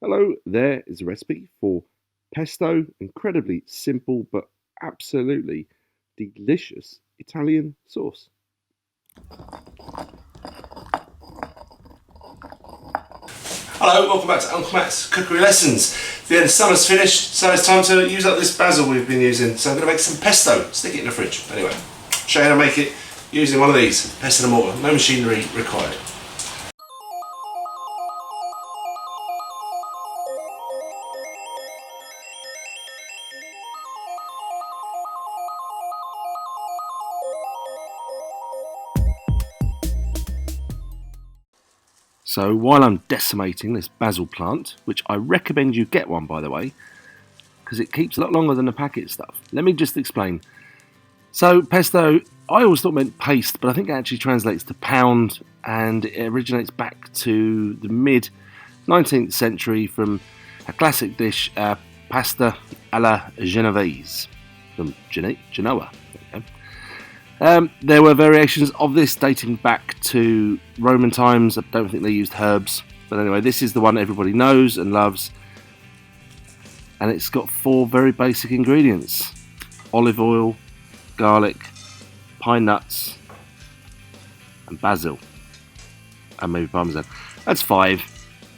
Hello, there is a recipe for pesto, incredibly simple but absolutely delicious Italian sauce. Hello, welcome back to Uncle Matt's Cookery Lessons. The summer's finished, so it's time to use up this basil we've been using. So I'm going to make some pesto, stick it in the fridge. Anyway, show you how to make it using one of these, pestle and mortar, no machinery required. So while I'm decimating this basil plant, which I recommend you get one by the way, because it keeps a lot longer than the packet stuff, let me just explain. So pesto, I always thought meant paste, but I think it actually translates to pound, and it originates back to the mid 19th century from a classic dish, pasta alla Genovese, from Genoa. There were variations of this dating back to Roman times. I don't think they used herbs, but anyway, this is the one everybody knows and loves, and it's got 4 very basic ingredients: olive oil, garlic, pine nuts, and basil, and maybe parmesan. That's 5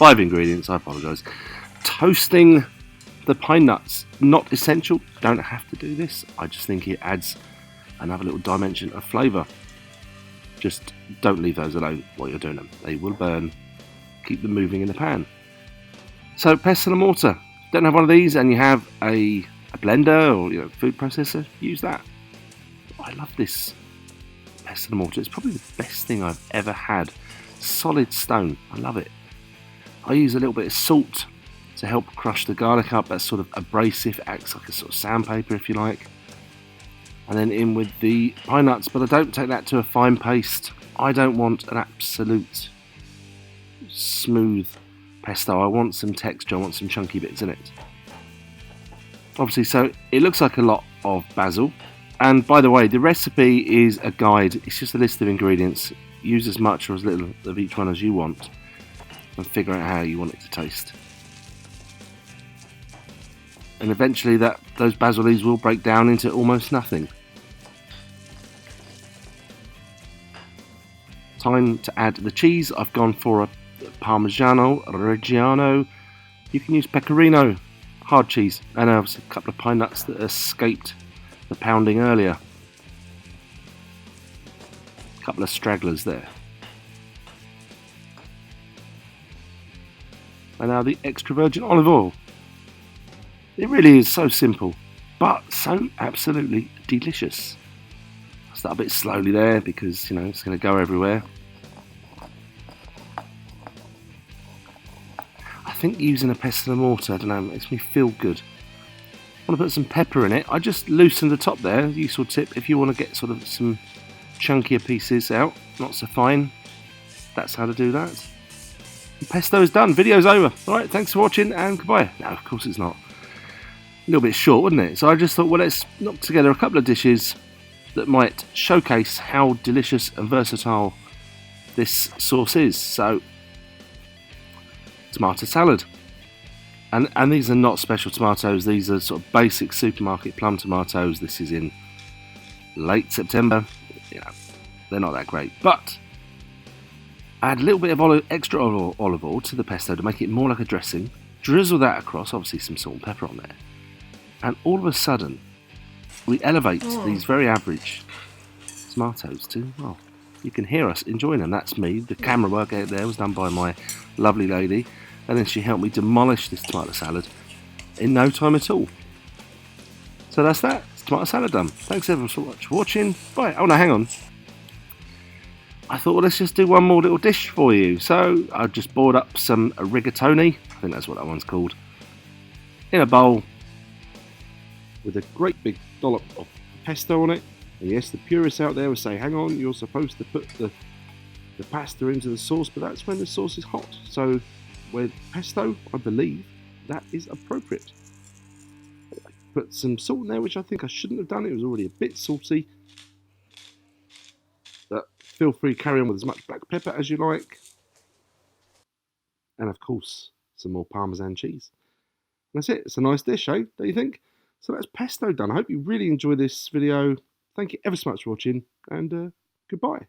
ingredients. I apologise. Toasting the pine nuts, not essential. Don't have to do this. I just think it adds another little dimension of flavour. Just don't leave those alone while you're doing them. They will burn. Keep them moving in the pan. So pestle and mortar. Don't have one of these and you have a blender or food processor, use that. I love this pestle and mortar. It's probably the best thing I've ever had. Solid stone. I love it. I use a little bit of salt to help crush the garlic up. That's sort of abrasive, acts like a sort of sandpaper if you like. And then in with the pine nuts, but I don't take that to a fine paste. I don't want an absolute smooth pesto. I want some texture, I want some chunky bits in it. Obviously, so it looks like a lot of basil. And by the way, the recipe is a guide. It's just a list of ingredients. Use as much or as little of each one as you want and figure out how you want it to taste. And eventually those basil leaves will break down into almost nothing. Time to add the cheese. I've gone for a Parmigiano Reggiano. You can use Pecorino, hard cheese, and a couple of pine nuts that escaped the pounding earlier. A couple of stragglers there. And now the extra virgin olive oil. It really is so simple, but so absolutely delicious. I'll start a bit slowly there because, it's going to go everywhere. I think using a pestle and mortar, I don't know, makes me feel good. I want to put some pepper in it. I just loosened the top there, useful tip if you want to get sort of some chunkier pieces out, not so fine. That's how to do that. And pesto is done, video's over. Alright, thanks for watching and goodbye. No, of course it's not. A little bit short, wouldn't it? So I just thought, well, let's knock together a couple of dishes that might showcase how delicious and versatile this sauce is. So, tomato salad. And these are not special tomatoes. These are sort of basic supermarket plum tomatoes. This is in late September. They're not that great. But add a little bit of extra olive oil to the pesto to make it more like a dressing. Drizzle that across, obviously some salt and pepper on there. And all of a sudden, we elevate these very average tomatoes to, well, you can hear us enjoying them. That's me. The camera work out there was done by my lovely lady. And then she helped me demolish this tomato salad in no time at all. So that's that. It's tomato salad done. Thanks everyone so much for watching. Bye. Oh no, hang on. I thought, well, let's just do one more little dish for you. So I just boiled up some rigatoni. I think that's what that one's called. In a bowl. With a great big dollop of pesto on it. And yes, the purists out there will say, hang on, you're supposed to put the pasta into the sauce, but that's when the sauce is hot. So with pesto, I believe that is appropriate. Put some salt in there, which I think I shouldn't have done. It was already a bit salty. But feel free to carry on with as much black pepper as you like. And of course, some more Parmesan cheese. And that's it. It's a nice dish, eh? Don't you think? So that's pesto done. I hope you really enjoyed this video. Thank you ever so much for watching, and goodbye.